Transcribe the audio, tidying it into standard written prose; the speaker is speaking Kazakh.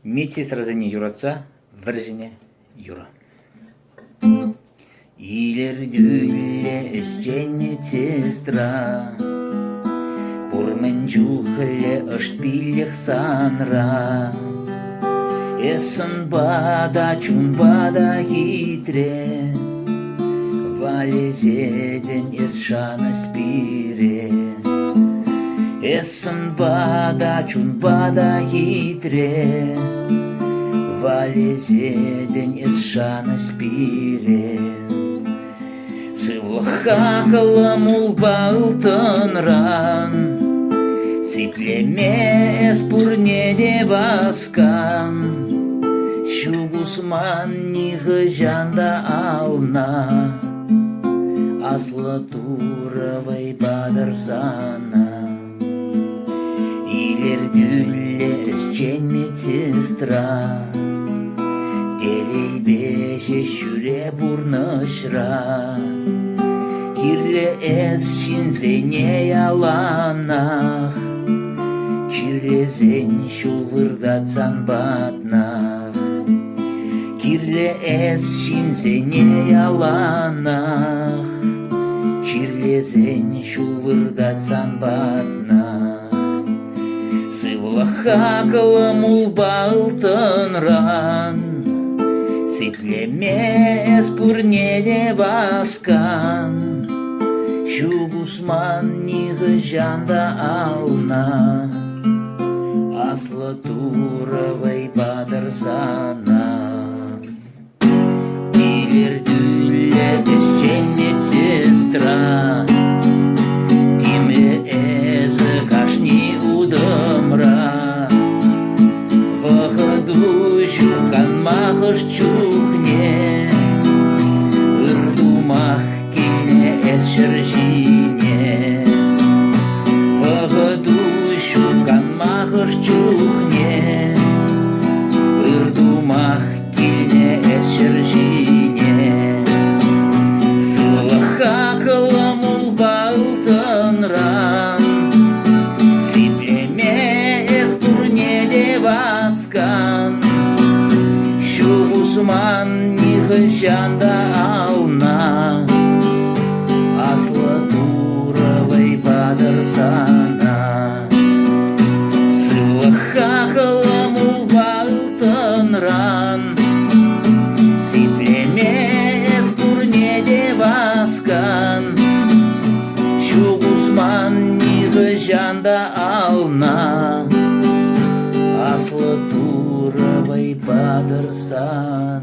Медсестразыне юратса, віржіне юра. Илердюлле эсчен медсестра, Пурмен чухле ыштпиллех санра. Эсын бада, чун бада хитре, Валезеден эс шанас пире. Эсын бада, чун бада хитре, Валезеден эс шанас пире. Сывлыха каламул балтынран, Сиплеме эс пурнеде баскан. Шугусман нихы жанда ална, Аслы туравай бадарсана. Илердюлле эсчен медсестра, Телей беше шүре бурнышра. Кирле эс шинзене яланах, Чирлезен шулвырдатсан батнах. Кирле эс шинзене яланах, Чирлезен шулвырдатсан батнах. Сывлаха каламул балтынран, Сиплеме эс пурнеде баскан. Шугусман нихы жанда ална, Аслы туравай бадарсана. Илердюлле эсчен медсестра, Кимле эзі кашни удымра. Вахыду шукан махыш чухне, Үрдумах келне эс шыржине. Вахыду шукан махыш чухне, Үрдумах келне эс шыржине. Сылыха каламул балтынран, Сиплеме эс пурнеде баскан. Шугусман нихы жанда ална, Аслы туравай бадарсана. Сылыха каламул балтынран, Сиплеме эс пурнеде баскан. Шугусман нихы жанда ална, Аслы туравай бадарсана.